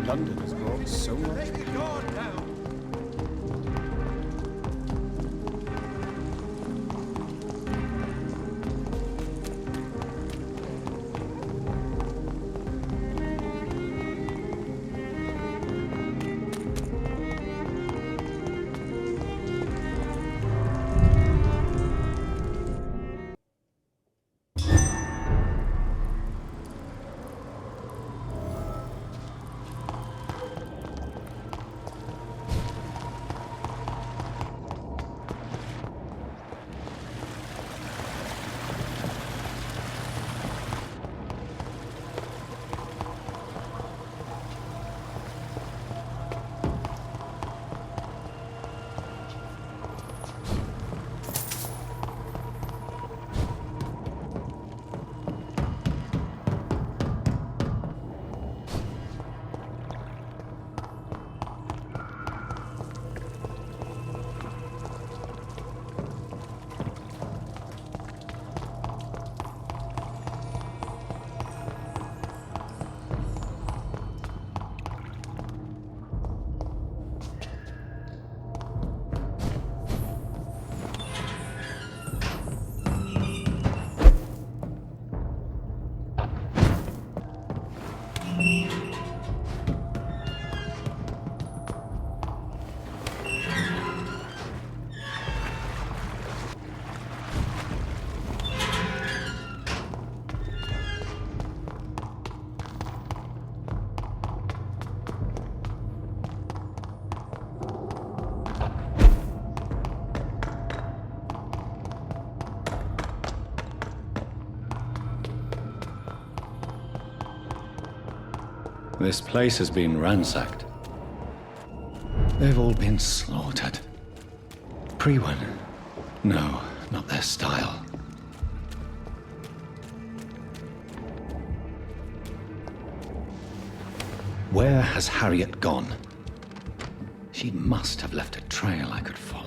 London has brought so much. This place has been ransacked. They've all been slaughtered. Pre-one? No, not their style. Where has Hariet gone? She must have left a trail I could follow.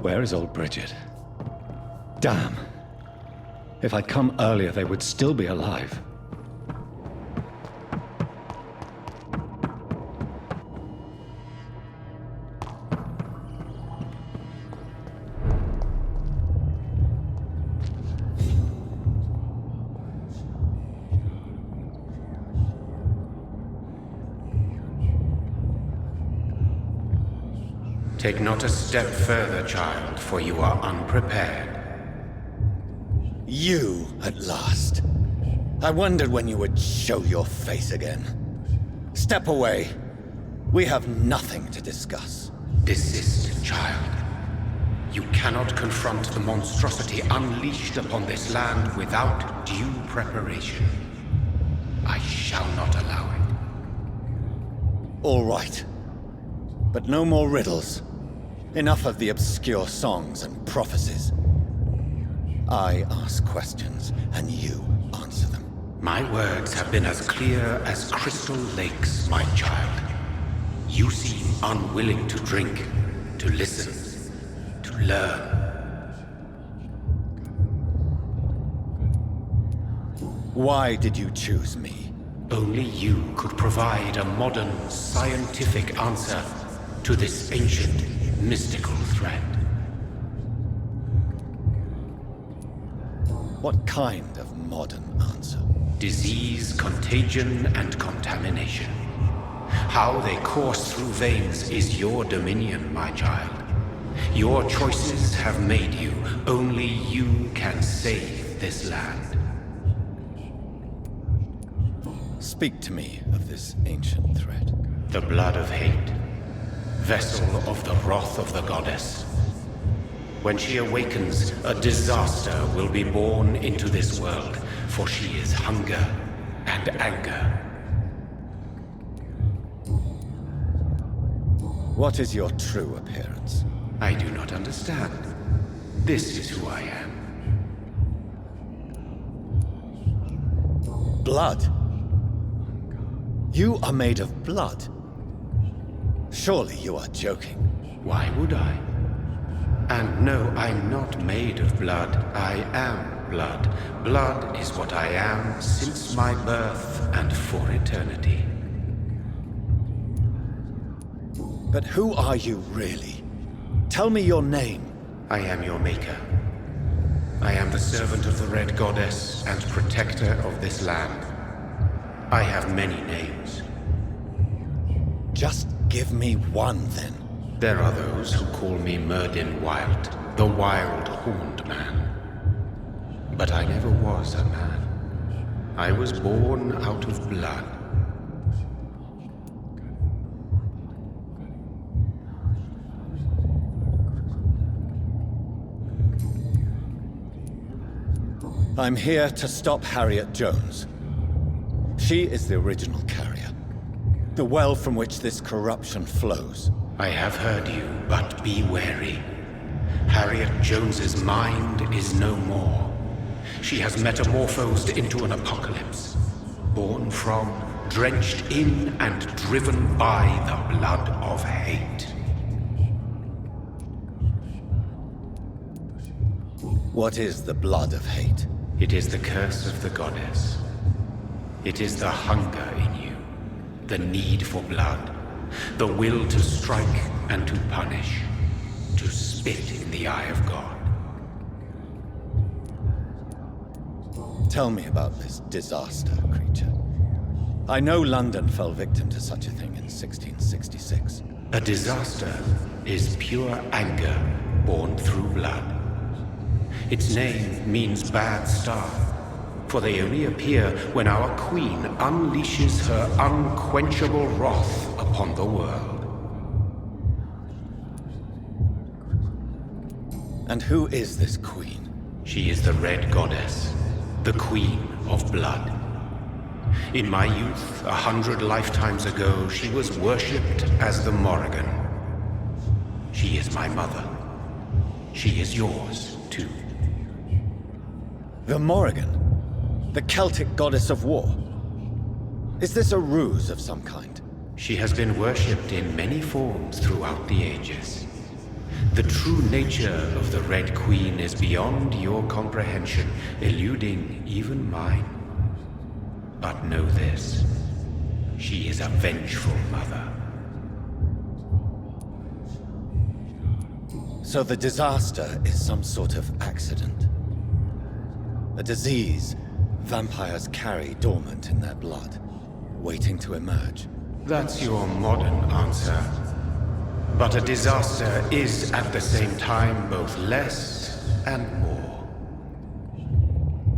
Where is old Bridget? Damn. If I'd come earlier, they would still be alive. Take not a step further, child, for you are unprepared. You, at last. I wondered when you would show your face again. Step away. We have nothing to discuss. Desist, child. You cannot confront the monstrosity unleashed upon this land without due preparation. I shall not allow it. All right. But no more riddles. Enough of the obscure songs and prophecies. I ask questions, and you answer them. My words have been as clear as crystal lakes, my child. You seem unwilling to drink, to listen, to learn. Why did you choose me? Only you could provide a modern, scientific answer to this ancient, mystical threat. What kind of modern answer? Disease, contagion, and contamination. How they course through veins is your dominion, my child. Your choices have made you. Only you can save this land. Speak to me of this ancient threat. The blood of hate. Vessel of the wrath of the goddess. When she awakens, a disaster will be born into this world, for she is hunger and anger. What is your true appearance? I do not understand. This is who I am. Blood? You are made of blood. Surely you are joking. Why would I? And no, I'm not made of blood. I am blood. Blood is what I am since my birth and for eternity. But who are you really? Tell me your name. I am your maker. I am the servant of the Red Goddess and protector of this land. I have many names. Just give me one, then. There are those who call me Myrddin Wild, the Wild Horned Man. But I never was a man. I was born out of blood. I'm here to stop Hariet Jones. She is the original carrier. The well from which this corruption flows. I have heard you, but be wary. Hariet Jones's mind is no more. She has metamorphosed into an apocalypse. Born from, drenched in, and driven by the blood of hate. What is the blood of hate? It is the curse of the goddess. It is the hunger in you, the need for blood, the will to strike and to punish, to spit in the eye of God. Tell me about this disaster, creature. I know London fell victim to such a thing in 1666. A disaster is pure anger born through blood. Its name means bad star, for they only appear when our queen unleashes her unquenchable wrath upon the world. And who is this queen? She is the Red Goddess, the Queen of Blood. In my youth, 100 lifetimes ago, she was worshipped as the Morrigan. She is my mother. She is yours, too. The Morrigan? The Celtic goddess of war? Is this a ruse of some kind? She has been worshipped in many forms throughout the ages. The true nature of the Red Queen is beyond your comprehension, eluding even mine. But know this, she is a vengeful mother. So the disaster is some sort of accident? A disease vampires carry dormant in their blood, waiting to emerge? That's your modern answer. But a disaster is at the same time both less and more.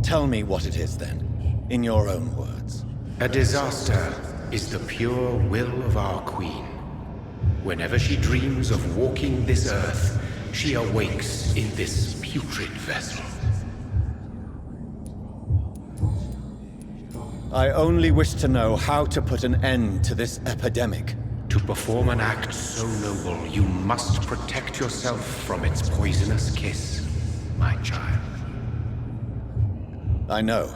Tell me what it is then, in your own words. A disaster is the pure will of our queen. Whenever she dreams of walking this earth, she awakes in this putrid vessel. I only wish to know how to put an end to this epidemic. To perform an act so noble, you must protect yourself from its poisonous kiss, my child. I know.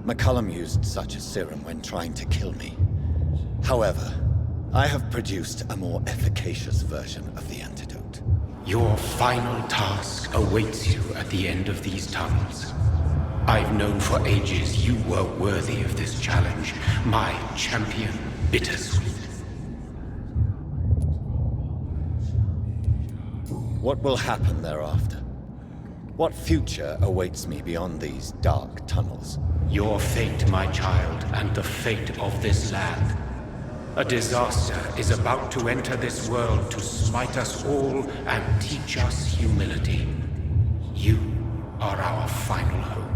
McCullum used such a serum when trying to kill me. However, I have produced a more efficacious version of the antidote. Your final task awaits you at the end of these tunnels. I've known for ages you were worthy of this challenge, my champion, Bittersweet. What will happen thereafter? What future awaits me beyond these dark tunnels? Your fate, my child, and the fate of this land. A disaster is about to enter this world to smite us all and teach us humility. You are our final hope.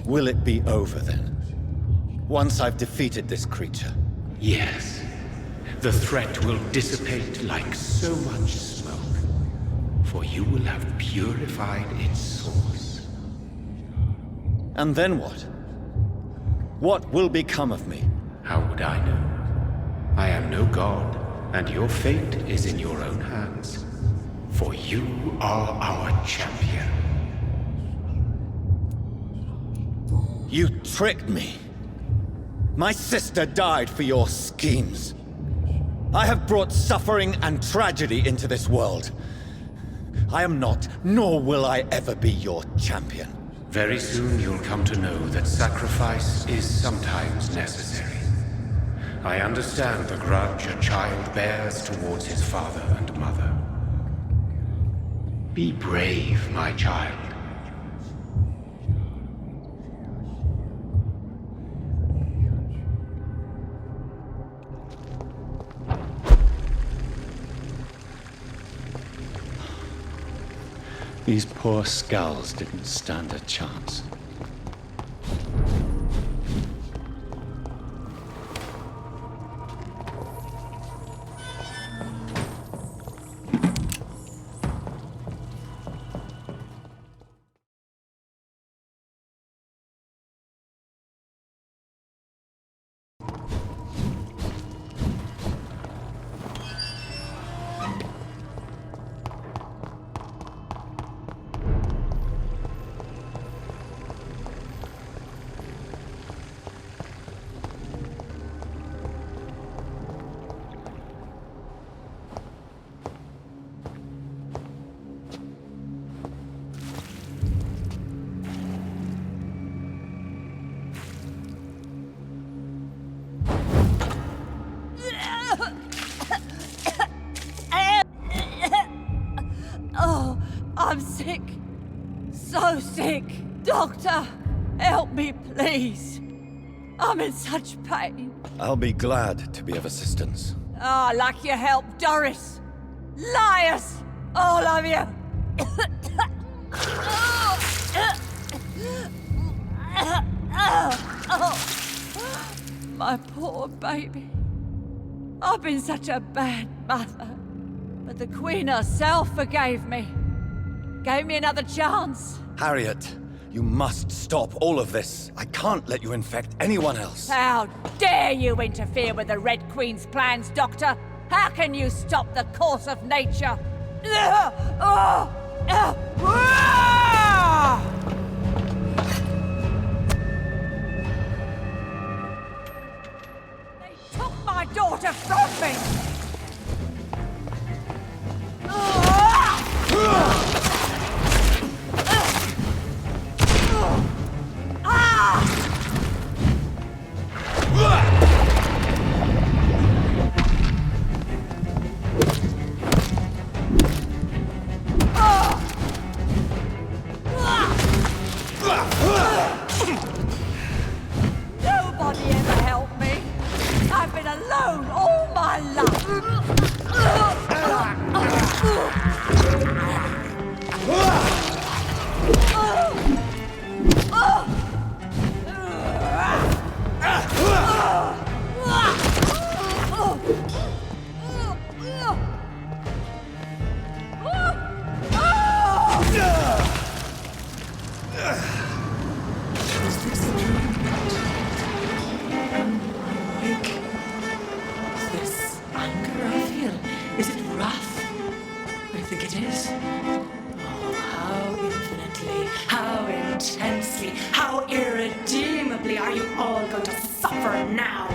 Will it be over then? Once I've defeated this creature? Yes. The threat will dissipate like so much smoke, for you will have purified its source. And then what? What will become of me? How would I know? I am no god, and your fate is in your own hands. For you are our champion. You tricked me. My sister died for your schemes. I have brought suffering and tragedy into this world. I am not, nor will I ever be your champion. Very soon you'll come to know that sacrifice is sometimes necessary. I understand the grudge a child bears towards his father and mother. Be brave, my child. These poor skulls didn't stand a chance. I'm sick. So sick. Doctor, help me, please. I'm in such pain. I'll be glad to be of assistance. Ah, like your help, Doris. Liars! All of you! My poor baby. I've been such a bad mother. But the Queen herself forgave me. Gave me another chance. Harriet, you must stop all of this. I can't let you infect anyone else. How dare you interfere with the Red Queen's plans, Doctor? How can you stop the course of nature? They took my daughter from me! Nobody ever helped me. I've been alone all my life. Is it rough? I think it is. Oh, how infinite. intensely, how irredeemably are you all going to suffer now?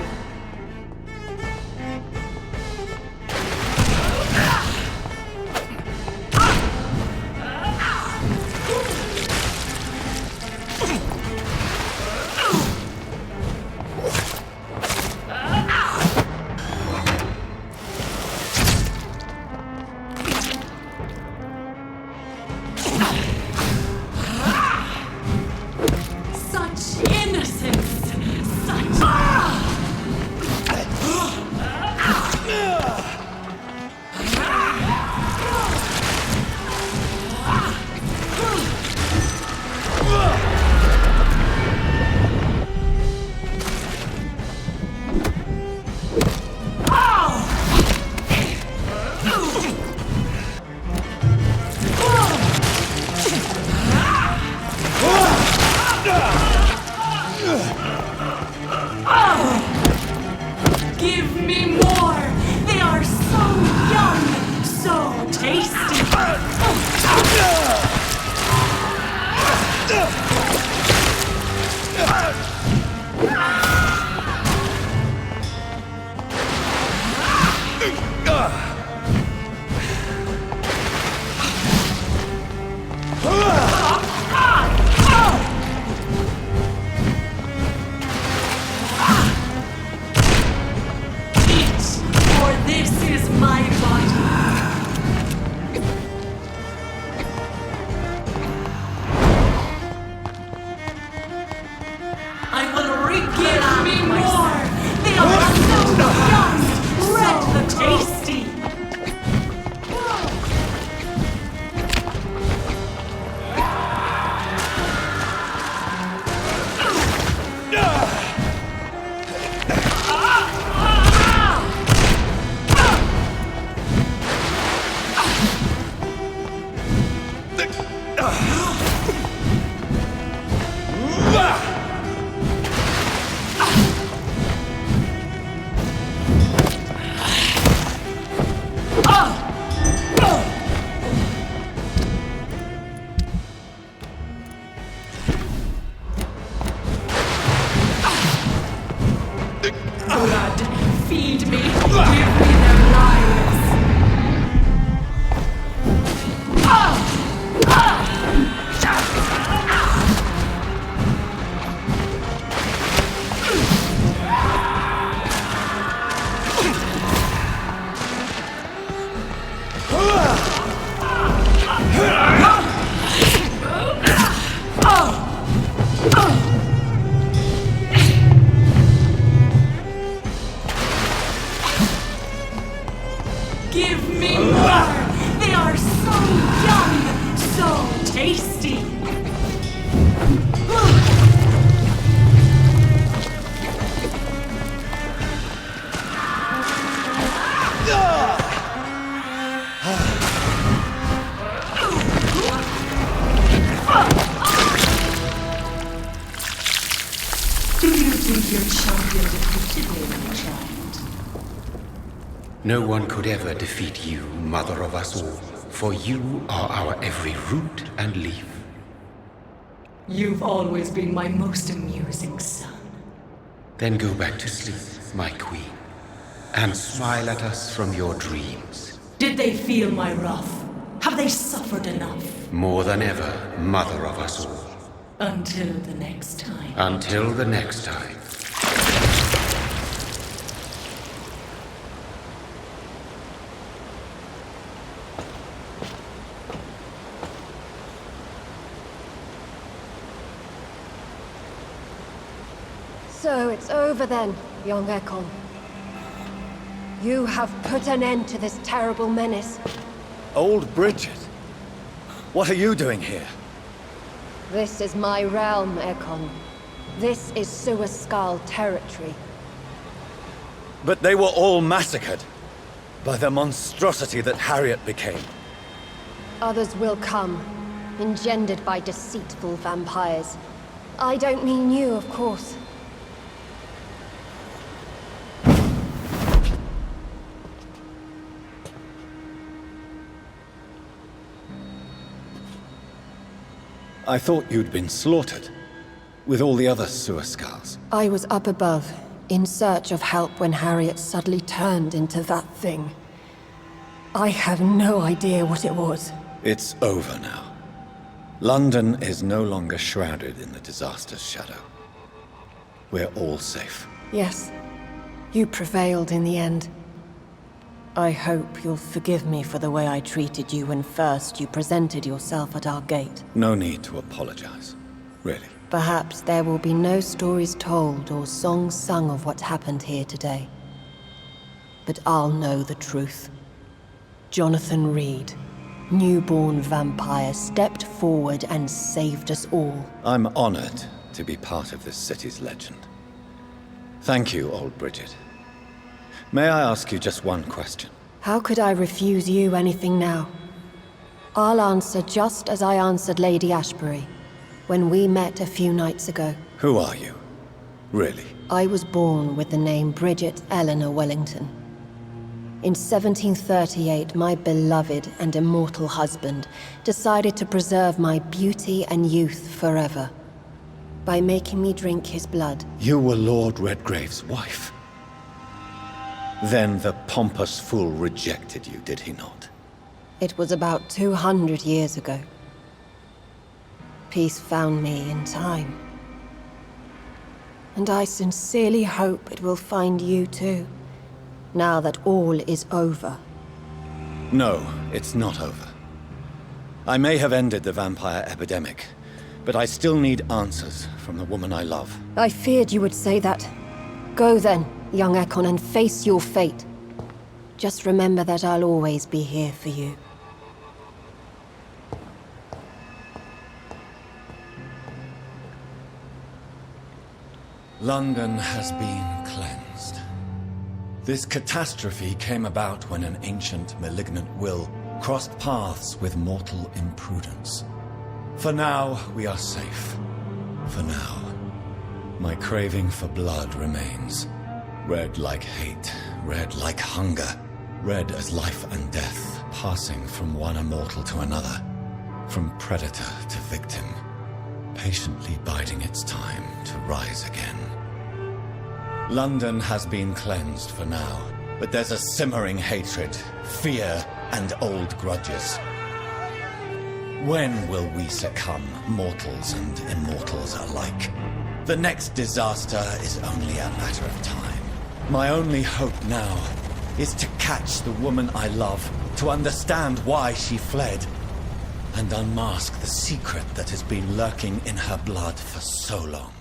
No one could ever defeat you, mother of us all, for you are our every root and leaf. You've always been my most amusing son. Then go back to sleep, my queen, and smile at us from your dreams. Did they feel my wrath? Have they suffered enough? More than ever, mother of us all. Until the next time. Until the next time. So it's over then, young Ekon. You have put an end to this terrible menace. Old Bridget? What are you doing here? This is my realm, Ekon. This is Suaskal territory. But they were all massacred by the monstrosity that Hariet became. Others will come, engendered by deceitful vampires. I don't mean you, of course. I thought you'd been slaughtered, with all the other sewer skulls. I was up above, in search of help when Hariet suddenly turned into that thing. I have no idea what it was. It's over now. London is no longer shrouded in the disaster's shadow. We're all safe. Yes, you prevailed in the end. I hope you'll forgive me for the way I treated you when first you presented yourself at our gate. No need to apologize, really. Perhaps there will be no stories told or songs sung of what happened here today. But I'll know the truth. Jonathan Reed, newborn vampire, stepped forward and saved us all. I'm honored to be part of this city's legend. Thank you, old Bridget. May I ask you just one question? How could I refuse you anything now? I'll answer just as I answered Lady Ashbury when we met a few nights ago. Who are you? Really? I was born with the name Bridget Eleanor Wellington. In 1738, my beloved and immortal husband decided to preserve my beauty and youth forever by making me drink his blood. You were Lord Redgrave's wife. Then the pompous fool rejected you, did he not? It was about 200 years ago. Peace found me in time. And I sincerely hope it will find you too, now that all is over. No, it's not over. I may have ended the vampire epidemic, but I still need answers from the woman I love. I feared you would say that. Go then, young Ekon, and face your fate. Just remember that I'll always be here for you. London has been cleansed. This catastrophe came about when an ancient, malignant will crossed paths with mortal imprudence. For now, we are safe. For now. My craving for blood remains. Red like hate, red like hunger, red as life and death, passing from one immortal to another, from predator to victim, patiently biding its time to rise again. London has been cleansed for now, but there's a simmering hatred, fear, and old grudges. When will we succumb, mortals and immortals alike? The next disaster is only a matter of time. My only hope now is to catch the woman I love, to understand why she fled, and unmask the secret that has been lurking in her blood for so long.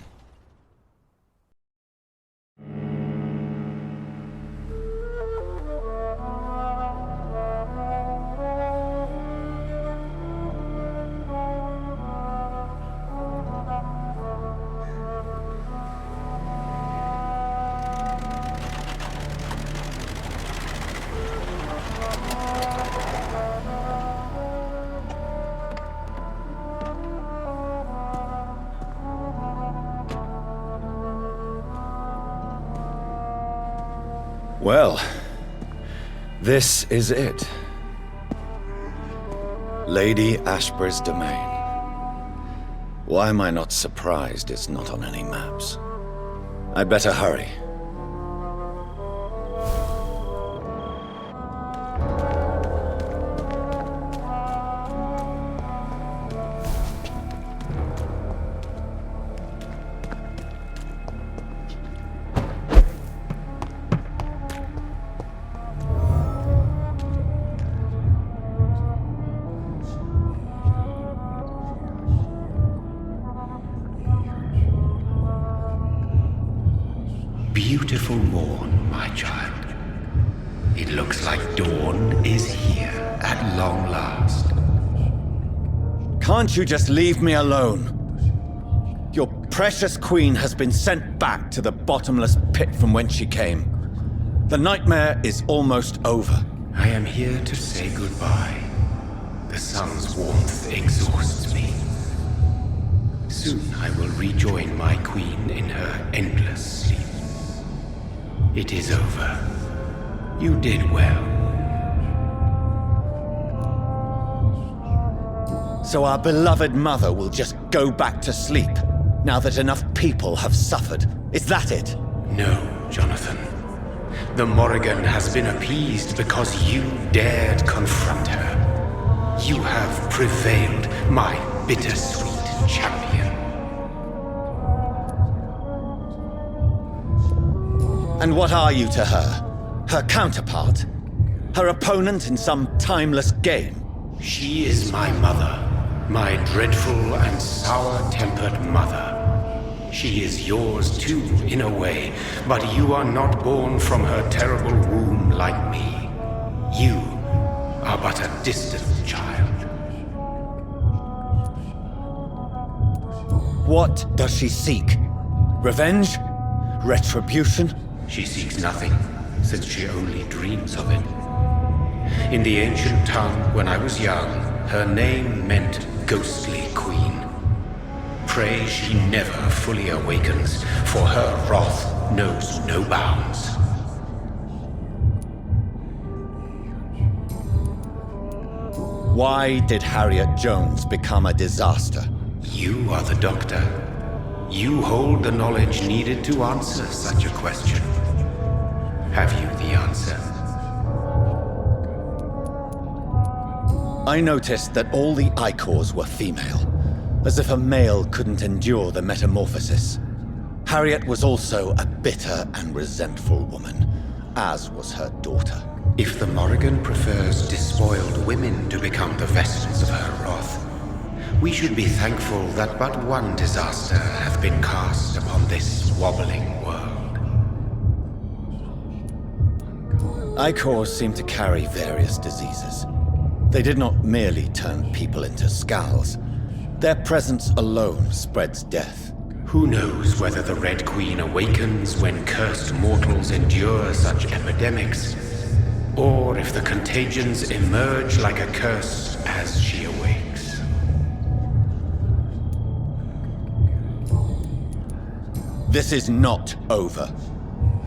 Well, this is it. Lady Ashbury's domain. Why am I not surprised it's not on any maps? I'd better hurry. Beautiful morn, my child. It looks like dawn is here at long last. Can't you just leave me alone? Your precious queen has been sent back to the bottomless pit from whence she came. The nightmare is almost over. I am here to say goodbye. The sun's warmth exhausts me. Soon I will rejoin my queen in her endless sleep. It is over. You did well. So our beloved mother will just go back to sleep, now that enough people have suffered. Is that it? No, Jonathan. The Morrigan has been appeased because you dared confront her. You have prevailed, my bittersweet champion. And what are you to her? Her counterpart? Her opponent in some timeless game? She is my mother. My dreadful and sour-tempered mother. She is yours too, in a way, but you are not born from her terrible womb like me. You are but a distant child. What does she seek? Revenge? Retribution? She seeks nothing, since she only dreams of it. In the ancient tongue, when I was young, her name meant ghostly queen. Pray she never fully awakens, for her wrath knows no bounds. Why did Harriet Jones become a disaster? You are the doctor. You hold the knowledge needed to answer such a question. Have you the answer? I noticed that all the Icors were female, as if a male couldn't endure the metamorphosis. Harriet was also a bitter and resentful woman, as was her daughter. If the Morrigan prefers despoiled women to become the vessels of her wrath, we should be thankful that but one disaster hath been cast upon this wobbling world. Icors seem to carry various diseases. They did not merely turn people into skulls. Their presence alone spreads death. Who knows whether the Red Queen awakens when cursed mortals endure such epidemics, or if the contagions emerge like a curse as she awakes. This is not over.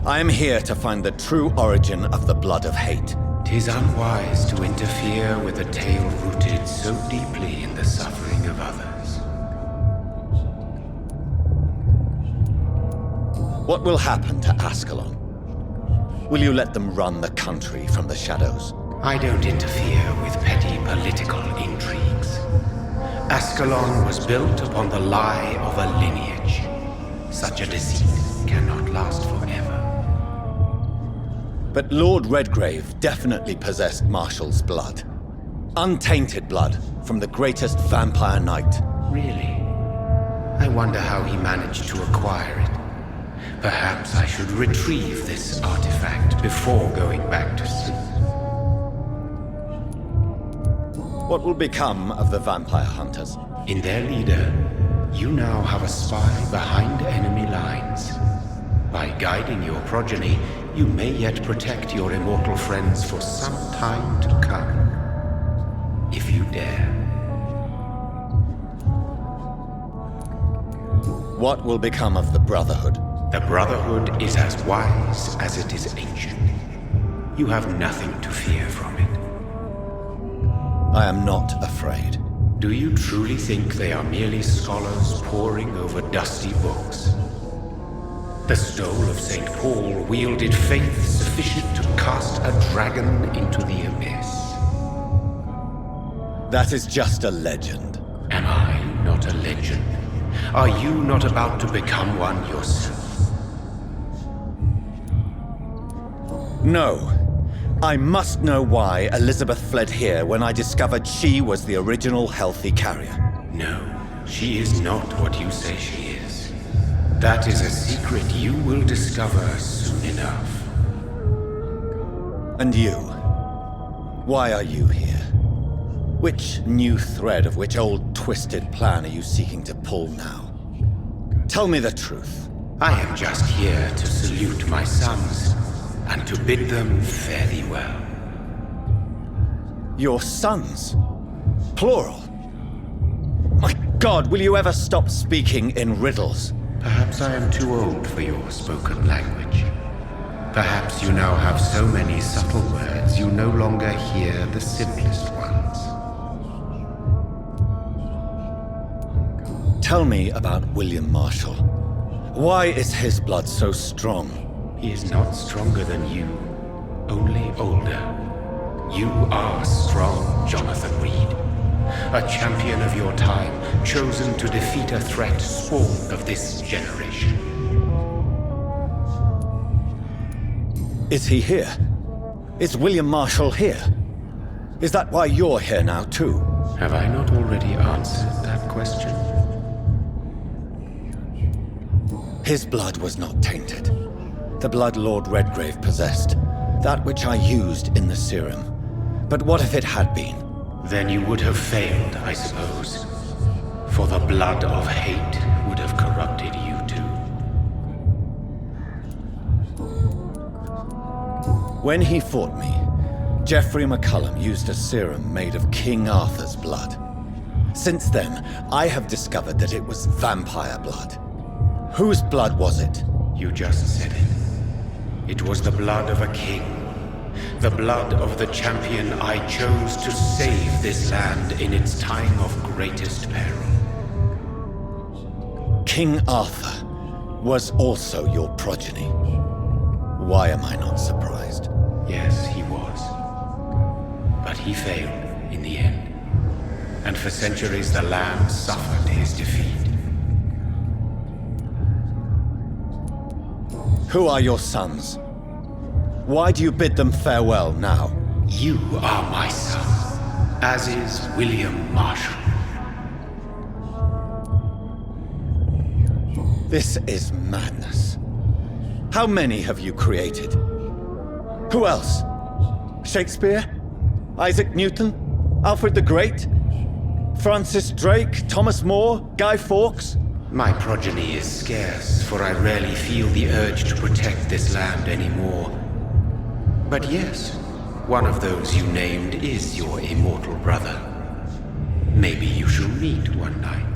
I am here to find the true origin of the blood of hate. 'Tis unwise to interfere with a tale rooted so deeply in the suffering of others. What will happen to Ascalon? Will you let them run the country from the shadows? I don't interfere with petty political intrigues. Ascalon was built upon the lie of a lineage. Such a deceit cannot last forever. But Lord Redgrave definitely possessed Marshall's blood. Untainted blood from the greatest vampire knight. Really? I wonder how he managed to acquire it. Perhaps I should retrieve this artifact before going back to sleep. What will become of the vampire hunters? In their leader, you now have a spy behind enemy lines. By guiding your progeny, you may yet protect your immortal friends for some time to come. If you dare. What will become of the Brotherhood? The Brotherhood is as wise as it is ancient. You have nothing to fear from it. I am not afraid. Do you truly think they are merely scholars poring over dusty books? The stole of St. Paul wielded faith sufficient to cast a dragon into the abyss. That is just a legend. Am I not a legend? Are you not about to become one yourself? No. I must know why Elizabeth fled here when I discovered she was the original healthy carrier. No, she is not what you say she is. That is a secret you will discover soon enough. And you? Why are you here? Which new thread of which old twisted plan are you seeking to pull now? Tell me the truth. I am just here to salute my sons and to bid them fare thee well. Your sons? Plural? My God, will you ever stop speaking in riddles? Perhaps I am too old for your spoken language. Perhaps you now have so many subtle words you no longer hear the simplest ones. Tell me about William Marshall. Why is his blood so strong? He is not stronger than you, only older. You are strong, Jonathan Reed. A champion of your time, chosen to defeat a threat spawned of this generation. Is he here? Is William Marshall here? Is that why you're here now, too? Have I not already answered that question? His blood was not tainted. The blood Lord Redgrave possessed. That which I used in the serum. But what if it had been? Then you would have failed, I suppose. For the blood of hate would have corrupted you too. When he fought me, Geoffrey McCullum used a serum made of King Arthur's blood. Since then, I have discovered that it was vampire blood. Whose blood was it? You just said it. It was the blood of a king. The blood of the champion I chose to save this land in its time of greatest peril. King Arthur was also your progeny. Why am I not surprised? Yes, he was. But he failed in the end. And for centuries the land suffered his defeat. Who are your sons? Why do you bid them farewell now? You are my son, as is William Marshall. This is madness. How many have you created? Who else? Shakespeare? Isaac Newton? Alfred the Great? Francis Drake? Thomas More? Guy Fawkes? My progeny is scarce, for I rarely feel the urge to protect this land anymore. But yes, one of those you named is your immortal brother. Maybe you shall meet one night.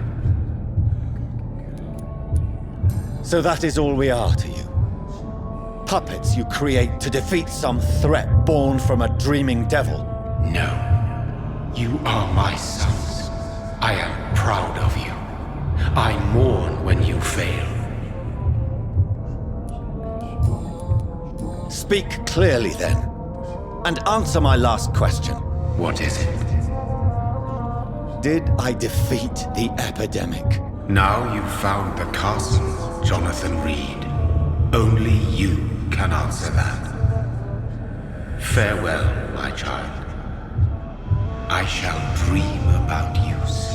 So that is all we are to you? Puppets you create to defeat some threat born from a dreaming devil? No. You are my sons. I am proud of you. I mourn when you fail. Speak clearly then, and answer my last question. What is it? Did I defeat the epidemic? Now you've found the castle, Jonathan Reed. Only you can answer that. Farewell, my child. I shall dream about you soon.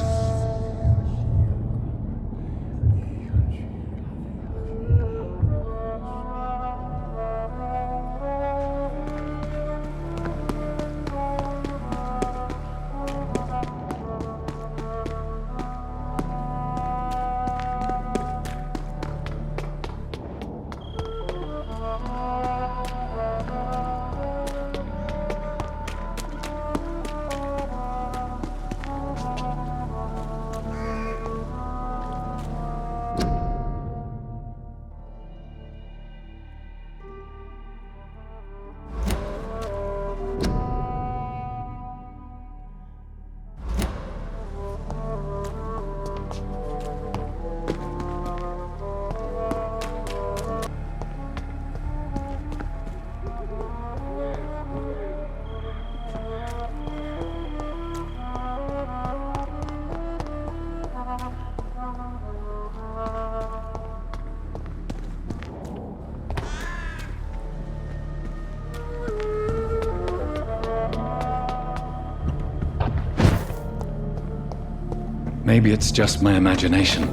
Maybe it's just my imagination,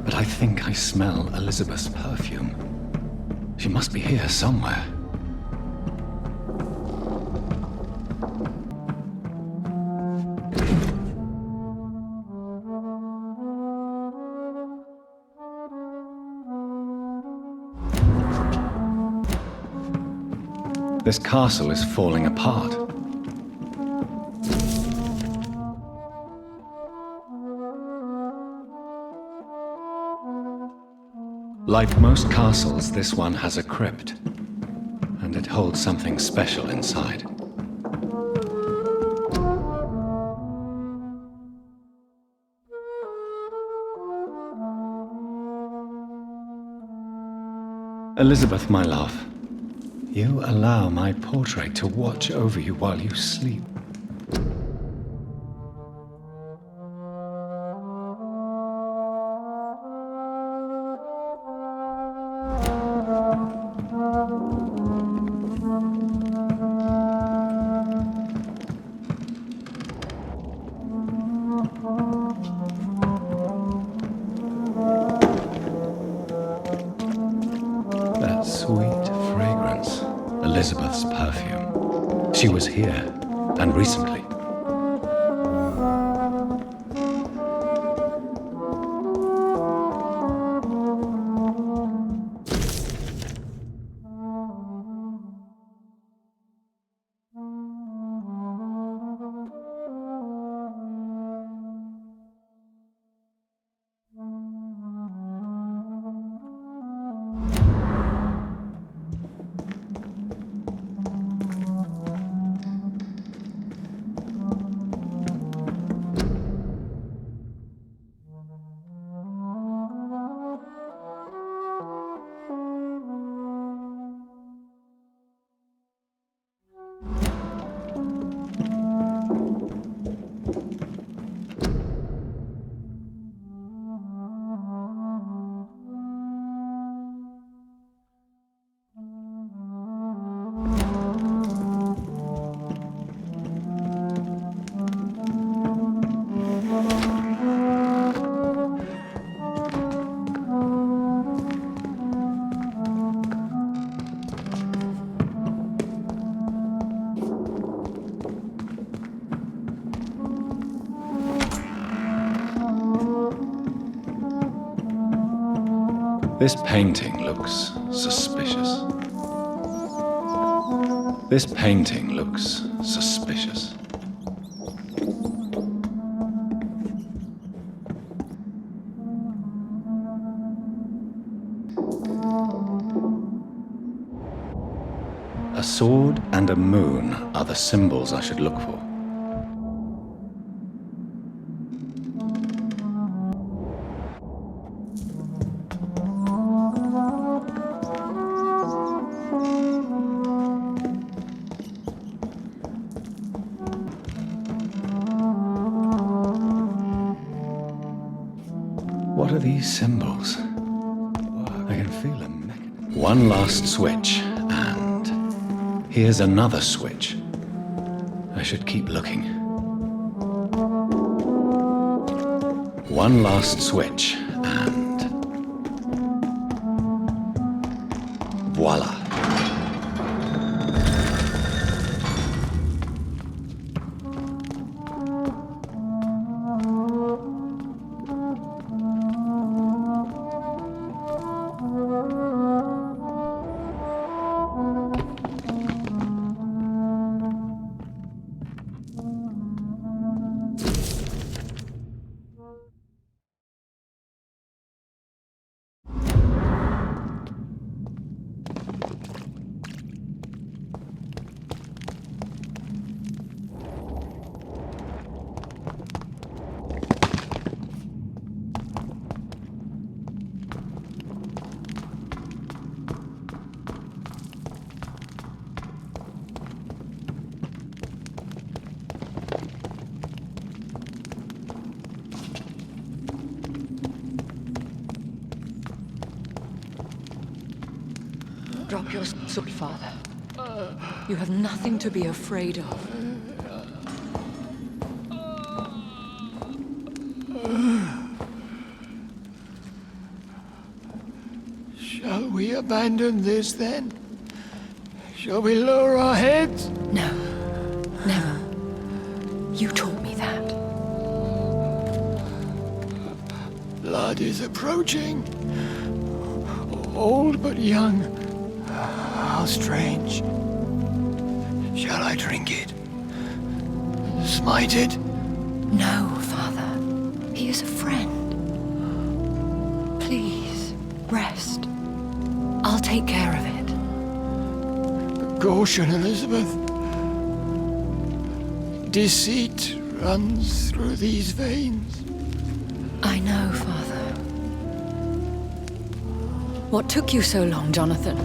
but I think I smell Elizabeth's perfume. She must be here somewhere. This castle is falling apart. Like most castles, this one has a crypt, and it holds something special inside. Elizabeth, my love, you allow my portrait to watch over you while you sleep. That sweet fragrance, Elizabeth's perfume. She was here, and recently. This painting looks suspicious. This painting looks suspicious. A sword and a moon are the symbols I should look for. What are these symbols? I can feel a mechanism. One last switch, and here's another switch. I should keep looking. One last switch, and voila. Drop your sword, Father. You have nothing to be afraid of. Shall we abandon this then? Shall we lower our heads? No, never. You taught me that. Blood is approaching. Old but young. How strange. Shall I drink it? Smite it? No, Father. He is a friend. Please, rest. I'll take care of it. Caution, Elizabeth. Deceit runs through these veins. I know, Father. What took you so long, Jonathan?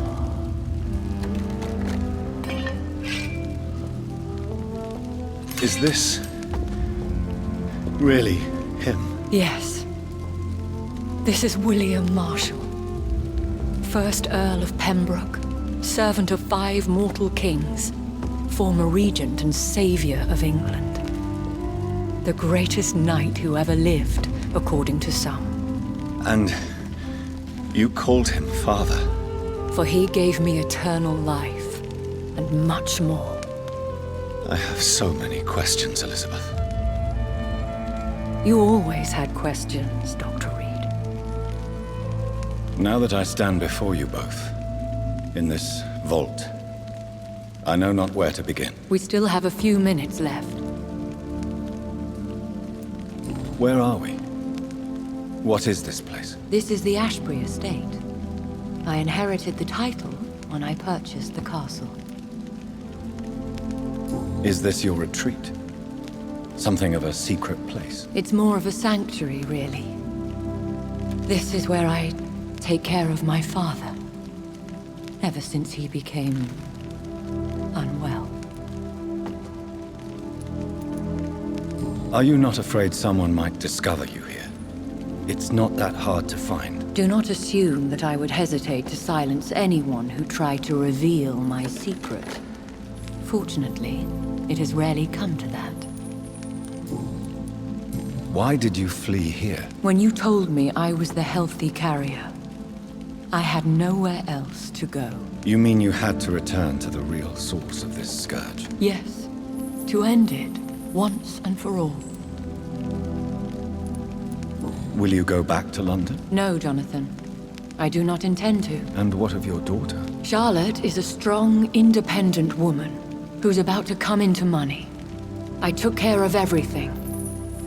Is this really him? Yes. This is William Marshall, 1st Earl of Pembroke, servant of 5 mortal kings, former regent and saviour of England. The greatest knight who ever lived, according to some. And you called him father? For he gave me eternal life, and much more. I have so many questions, Elizabeth. You always had questions, Dr. Reed. Now that I stand before you both, in this vault, I know not where to begin. We still have a few minutes left. Where are we? What is this place? This is the Ashbury estate. I inherited the title when I purchased the castle. Is this your retreat? Something of a secret place? It's more of a sanctuary, really. This is where I take care of my father. Ever since he became unwell. Are you not afraid someone might discover you here? It's not that hard to find. Do not assume that I would hesitate to silence anyone who tried to reveal my secret. Fortunately, it has rarely come to that. Why did you flee here? When you told me I was the healthy carrier, I had nowhere else to go. You mean you had to return to the real source of this scourge? Yes, to end it, once and for all. Will you go back to London? No, Jonathan. I do not intend to. And what of your daughter? Charlotte is a strong, independent woman who's about to come into money. I took care of everything.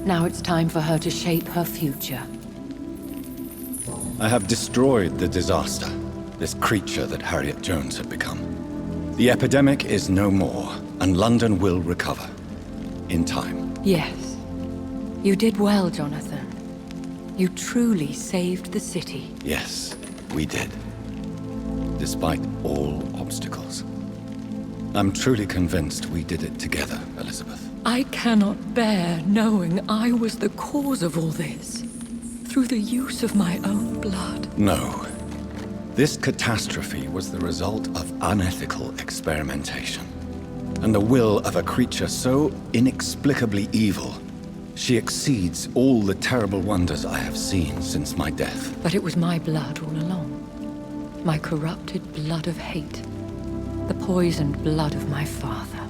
Now it's time for her to shape her future. I have destroyed the disaster, this creature that Harriet Jones had become. The epidemic is no more, and London will recover. In time. Yes. You did well, Jonathan. You truly saved the city. Yes, we did. Despite all obstacles. I'm truly convinced we did it together, Elizabeth. I cannot bear knowing I was the cause of all this. Through the use of my own blood. No. This catastrophe was the result of unethical experimentation. And the will of a creature so inexplicably evil, she exceeds all the terrible wonders I have seen since my death. But it was my blood all along. My corrupted blood of hate. The poisoned blood of my father.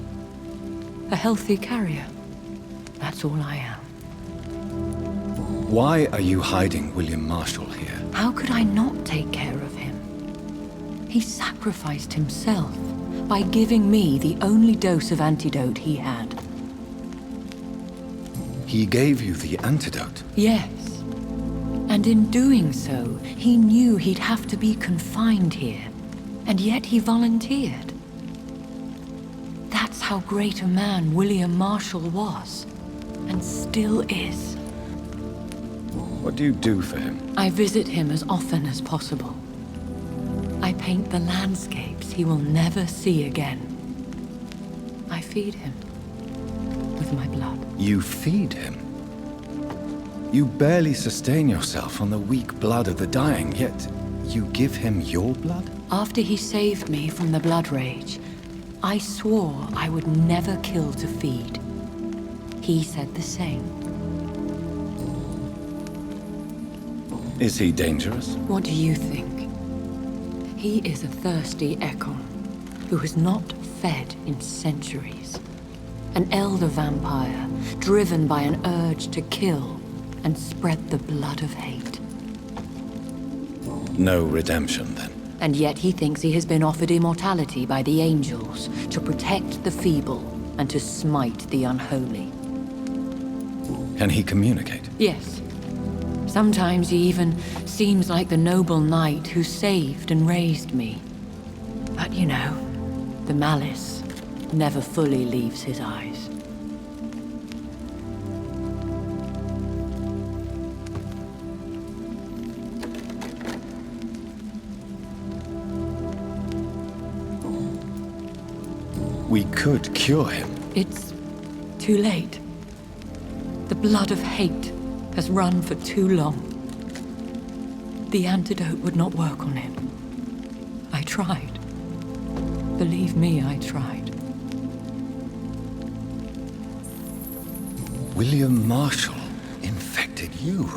A healthy carrier. That's all I am. Why are you hiding William Marshall here? How could I not take care of him? He sacrificed himself by giving me the only dose of antidote he had. He gave you the antidote? Yes. And in doing so, he knew he'd have to be confined here. And yet he volunteered. That's how great a man William Marshall was. And still is. What do you do for him? I visit him as often as possible. I paint the landscapes he will never see again. I feed him with my blood. You feed him? You barely sustain yourself on the weak blood of the dying, yet you give him your blood? After he saved me from the blood rage, I swore I would never kill to feed. He said the same. Is he dangerous? What do you think? He is a thirsty Ekon who has not fed in centuries. An elder vampire, driven by an urge to kill and spread the blood of hate. No redemption, then? And yet he thinks he has been offered immortality by the angels to protect the feeble and to smite the unholy. Can he communicate? Yes. Sometimes he even seems like the noble knight who saved and raised me. But you know, the malice never fully leaves his eyes. we could cure him. It's too late. The blood of hate has run for too long. The antidote would not work on him. I tried. Believe me, I tried. William Marshall infected you.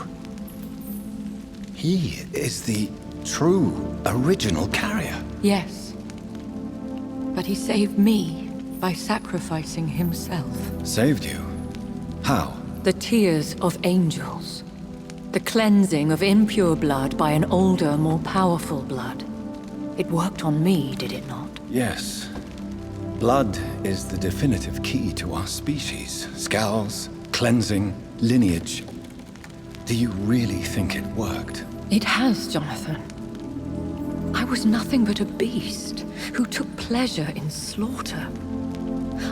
He is the true, original carrier. Yes. But he saved me by sacrificing himself. Saved you? How? The tears of angels. The cleansing of impure blood by an older, more powerful blood. It worked on me, did it not? Yes. Blood is the definitive key to our species. Scowls, cleansing, lineage. Do you really think it worked? It has, Jonathan. I was nothing but a beast who took pleasure in slaughter.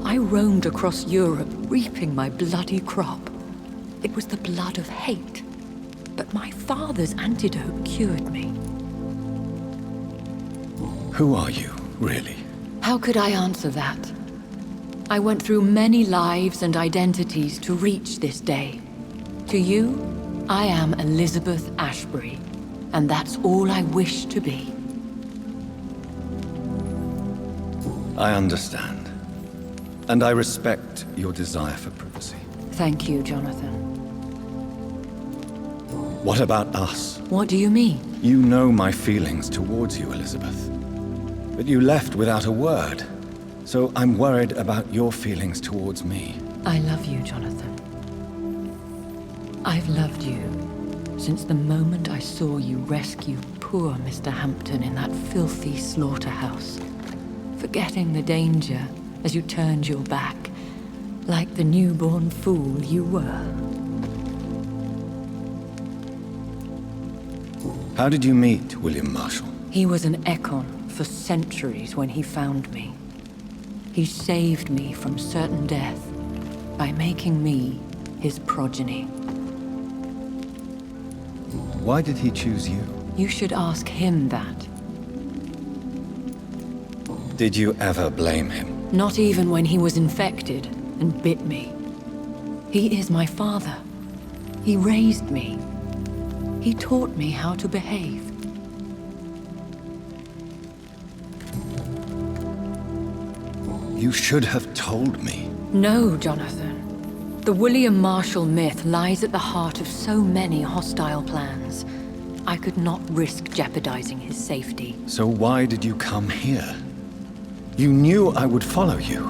I roamed across Europe, reaping my bloody crop. It was the blood of hate. But my father's antidote cured me. Who are you, really? How could I answer that? I went through many lives and identities to reach this day. To you, I am Elizabeth Ashbury, and that's all I wish to be. I understand. And I respect your desire for privacy. Thank you, Jonathan. What about us? What do you mean? You know my feelings towards you, Elizabeth. But you left without a word. So I'm worried about your feelings towards me. I love you, Jonathan. I've loved you since the moment I saw you rescue poor Mr. Hampton in that filthy slaughterhouse, forgetting the danger as you turned your back, like the newborn fool you were. How did you meet William Marshall? He was an Ekon for centuries when he found me. He saved me from certain death by making me his progeny. Why did he choose you? You should ask him that. Did you ever blame him? Not even when he was infected and bit me. He is my father. He raised me. He taught me how to behave. You should have told me. No, Jonathan. The William Marshall myth lies at the heart of so many hostile plans. I could not risk jeopardizing his safety. So why did you come here? You knew I would follow you.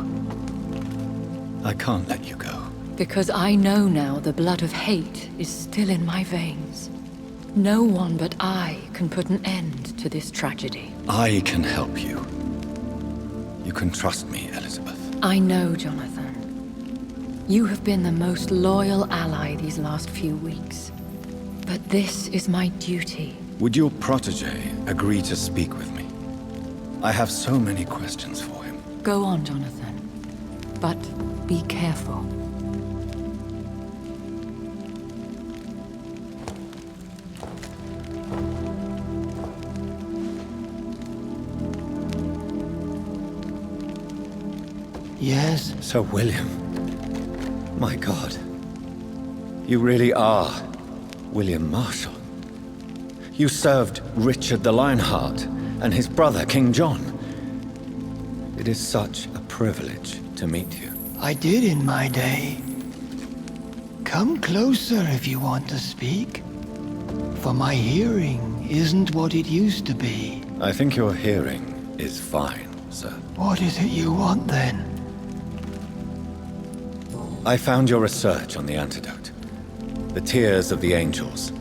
I can't let you go. Because I know now the blood of hate is still in my veins. No one but I can put an end to this tragedy. I can help you. You can trust me, Elizabeth. I know, Jonathan. You have been the most loyal ally these last few weeks. But this is my duty. Would your protege agree to speak with me? I have so many questions for him. Go on, Jonathan. But be careful. Yes? Sir William. My God. You really are William Marshall. You served Richard the Lionheart and his brother, King John. It is such a privilege to meet you. I did in my day. Come closer if you want to speak. For my hearing isn't what it used to be. I think your hearing is fine, sir. What is it you want then? I found your research on the antidote. The tears of the angels.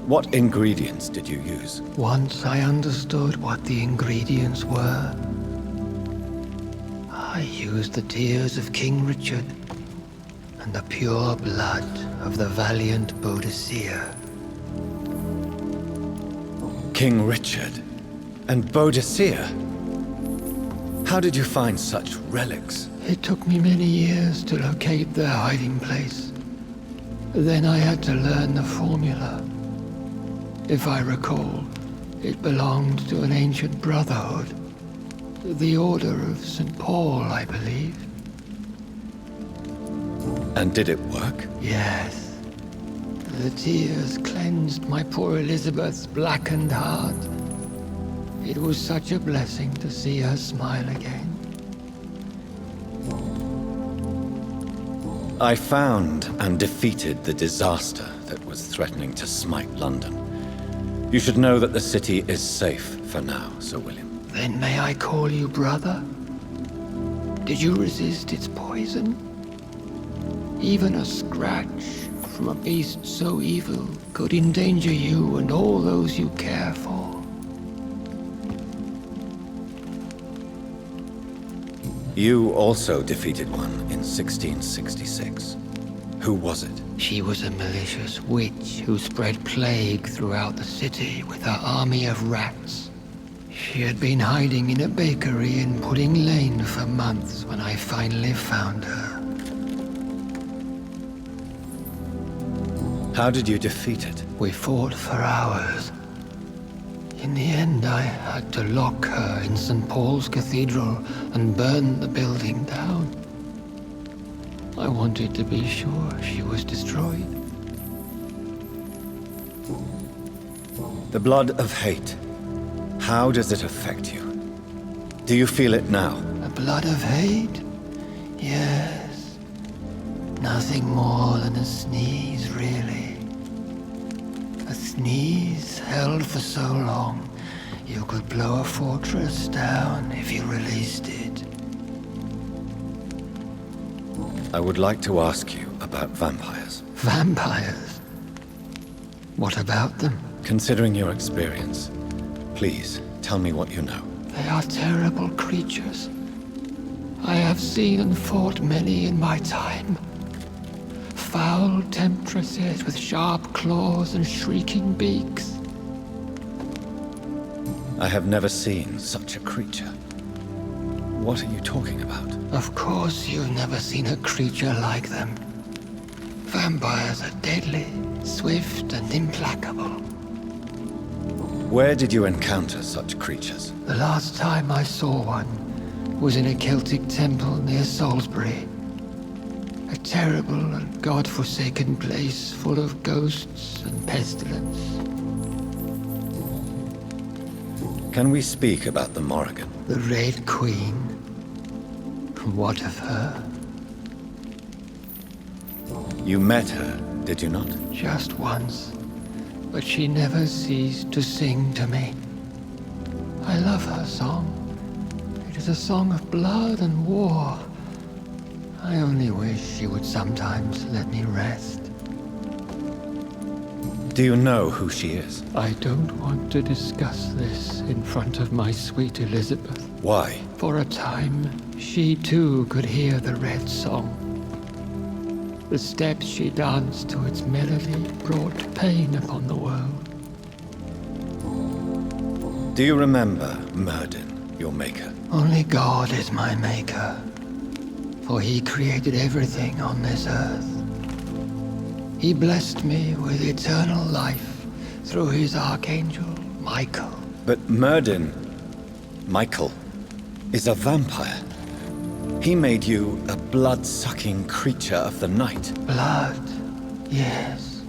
What ingredients did you use? Once I understood what the ingredients were, I used the tears of King Richard and the pure blood of the valiant Boadicea. King Richard and Boadicea? How did you find such relics? It took me many years to locate their hiding place. Then I had to learn the formula. If I recall, it belonged to an ancient brotherhood. The Order of St. Paul, I believe. And did it work? Yes. The tears cleansed my poor Elizabeth's blackened heart. It was such a blessing to see her smile again. I found and defeated the disaster that was threatening to smite London. You should know that the city is safe for now, Sir William. Then may I call you brother? Did you resist its poison? Even a scratch from a beast so evil could endanger you and all those you care for. You also defeated one in 1666. Who was it? She was a malicious witch who spread plague throughout the city with her army of rats. She had been hiding in a bakery in Pudding Lane for months when I finally found her. How did you defeat it? We fought for hours. In the end, I had to lock her in St. Paul's Cathedral and burn the building down. I wanted to be sure she was destroyed. The blood of hate. How does it affect you? Do you feel it now? The blood of hate? Yes. Nothing more than a sneeze, really. A sneeze held for so long, you could blow a fortress down if you released it. I would like to ask you about vampires. Vampires? What about them? Considering your experience, please tell me what you know. They are terrible creatures. I have seen and fought many in my time. Foul temptresses with sharp claws and shrieking beaks. I have never seen such a creature. What are you talking about? Of course you've never seen a creature like them. Vampires are deadly, swift and implacable. Where did you encounter such creatures? The last time I saw one was in a Celtic temple near Salisbury. A terrible and god-forsaken place full of ghosts and pestilence. Can we speak about the Morrigan? The Red Queen. What of her? You met her, did you not? Just once, but she never ceased to sing to me. I love her song. It is a song of blood and war. I only wish she would sometimes let me rest. Do you know who she is? I don't want to discuss this in front of my sweet Elizabeth. Why? For a time, she too could hear the Red song. The steps she danced to its melody brought pain upon the world. Do you remember Myrddin, your maker? Only God is my maker. For he created everything on this earth. He blessed me with eternal life through his archangel, Michael. But Myrddin, Michael, is a vampire. He made you a blood-sucking creature of the night. Blood, yes.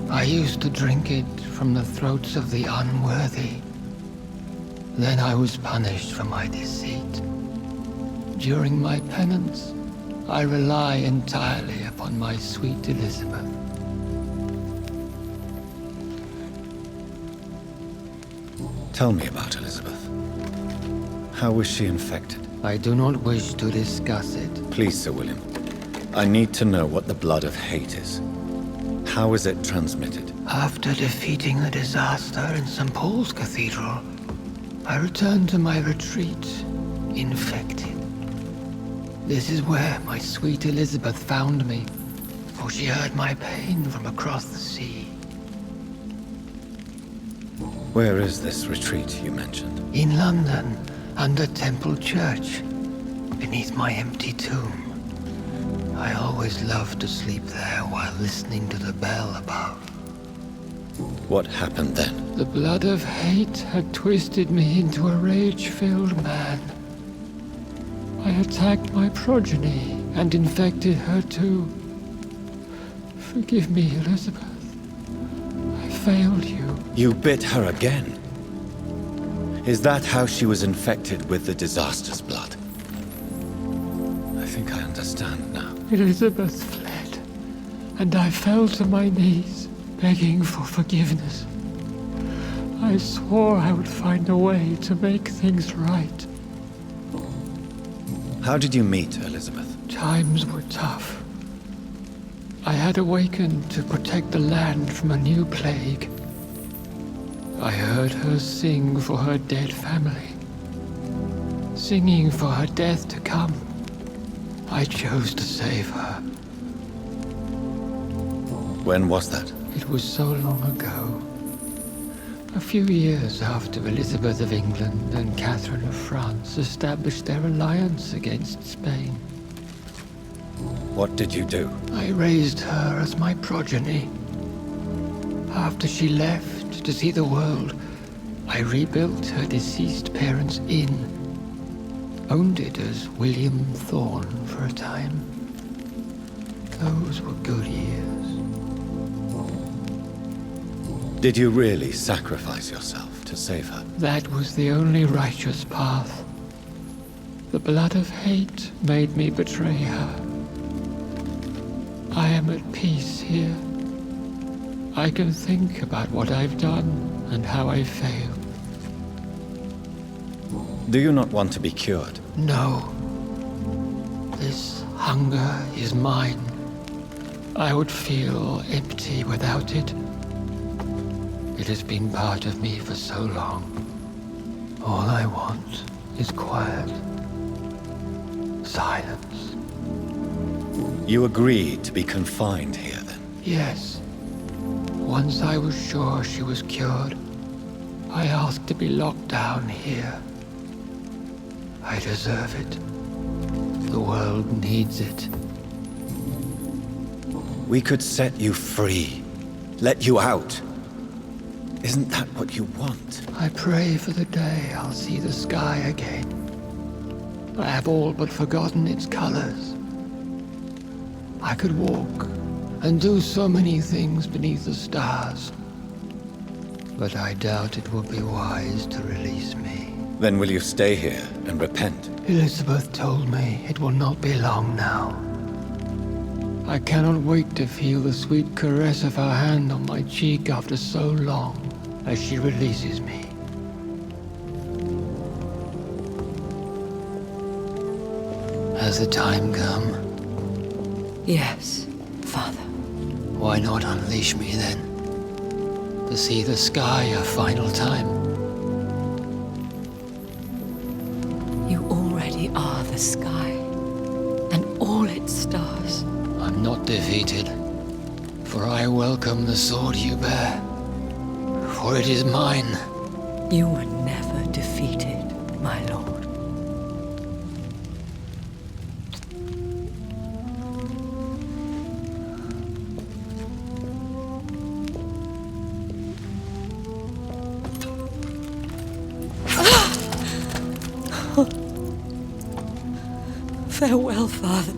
I used to drink it from the throats of the unworthy. Then I was punished for my deceit. During my penance, I rely entirely upon my sweet Elizabeth. Tell me about Elizabeth. How was she infected? I do not wish to discuss it. Please, Sir William. I need to know what the blood of hate is. How is it transmitted? After defeating the disaster in St. Paul's Cathedral, I returned to my retreat, infected. This is where my sweet Elizabeth found me, for she heard my pain from across the sea. Where is this retreat you mentioned? In London, under Temple Church, beneath my empty tomb. I always loved to sleep there while listening to the bell above. What happened then? The blood of hate had twisted me into a rage-filled man. I attacked my progeny and infected her too. Forgive me, Elizabeth. I failed you. You bit her again? Is that how she was infected with the disaster's blood? I think I understand now. Elizabeth fled, and I fell to my knees, begging for forgiveness. I swore I would find a way to make things right. How did you meet Elizabeth? Times were tough. I had awakened to protect the land from a new plague. I heard her sing for her dead family. Singing for her death to come. I chose to save her. When was that? It was so long ago. A few years after Elizabeth of England and Catherine of France established their alliance against Spain. What did you do? I raised her as my progeny. After she left to see the world, I rebuilt her deceased parents' inn. Owned it as William Thorne for a time. Those were good years. Did you really sacrifice yourself to save her? That was the only righteous path. The blood of hate made me betray her. I am at peace here. I can think about what I've done and how I failed. Do you not want to be cured? No. This hunger is mine. I would feel empty without it. It has been part of me for so long. All I want is quiet. Silence. You agreed to be confined here, then? Yes. Once I was sure she was cured, I asked to be locked down here. I deserve it. The world needs it. We could set you free. Let you out. Isn't that what you want? I pray for the day I'll see the sky again. I have all but forgotten its colors. I could walk and do so many things beneath the stars. But I doubt it would be wise to release me. Then will you stay here and repent? Elizabeth told me it will not be long now. I cannot wait to feel the sweet caress of her hand on my cheek after so long as she releases me. Has the time come? Yes, Father. Why not unleash me then? To see the sky a final time? You already are the sky, and all its stars. I'm not defeated, for I welcome the sword you bear, for it is mine. You were never defeated, my lord. Farewell, Father.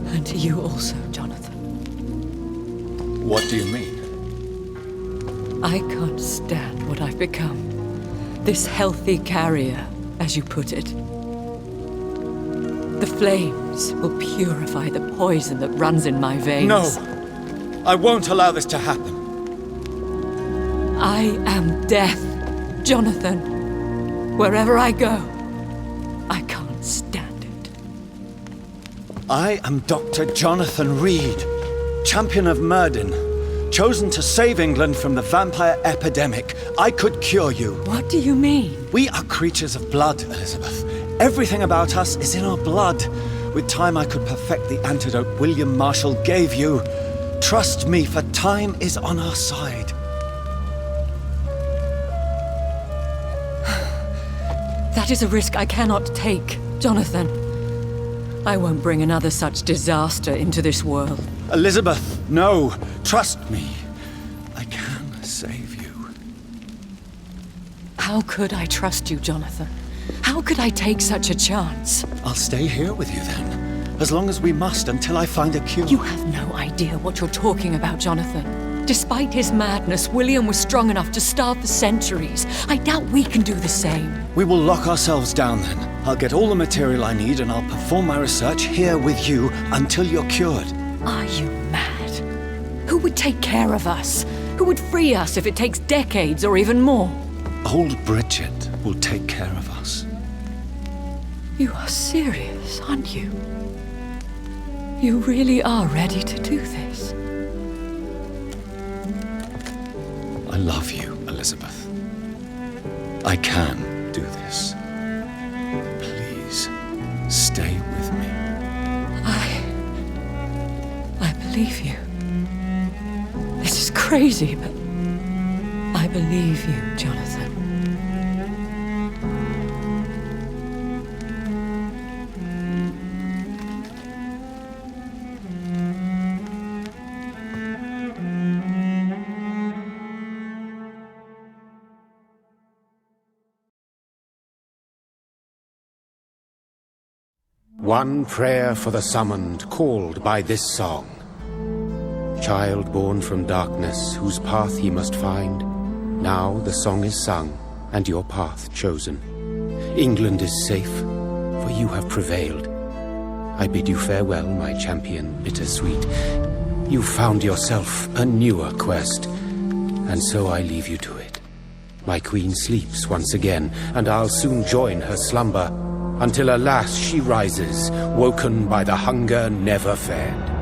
And to you also, Jonathan. What do you mean? I can't stand what I've become. This healthy carrier, as you put it. The flames will purify the poison that runs in my veins. No! I won't allow this to happen. I am death, Jonathan. Wherever I go, I can't stand it. I am Dr. Jonathan Reed, champion of Myrddin, chosen to save England from the vampire epidemic. I could cure you. What do you mean? We are creatures of blood, Elizabeth. Everything about us is in our blood. With time, I could perfect the antidote William Marshall gave you. Trust me, for time is on our side. That is a risk I cannot take, Jonathan. I won't bring another such disaster into this world. Elizabeth, no! Trust me. I can save you. How could I trust you, Jonathan? How could I take such a chance? I'll stay here with you then, as long as we must until I find a cure. You have no idea what you're talking about, Jonathan. Despite his madness, William was strong enough to starve for centuries. I doubt we can do the same. We will lock ourselves down then. I'll get all the material I need and I'll perform my research here with you until you're cured. Are you mad? Who would take care of us? Who would free us if it takes decades or even more? Old Bridget will take care of us. You are serious, aren't you? You really are ready to do this? I love you, Elizabeth. I can do this. Please, stay with me. I believe you. This is crazy, but I believe you, Jonathan. One prayer for the summoned, called by this song. Child born from darkness, whose path ye must find. Now the song is sung, and your path chosen. England is safe, for you have prevailed. I bid you farewell, my champion bittersweet. You found yourself a newer quest, and so I leave you to it. My queen sleeps once again, and I'll soon join her slumber, until alas she rises, woken by the hunger never fed.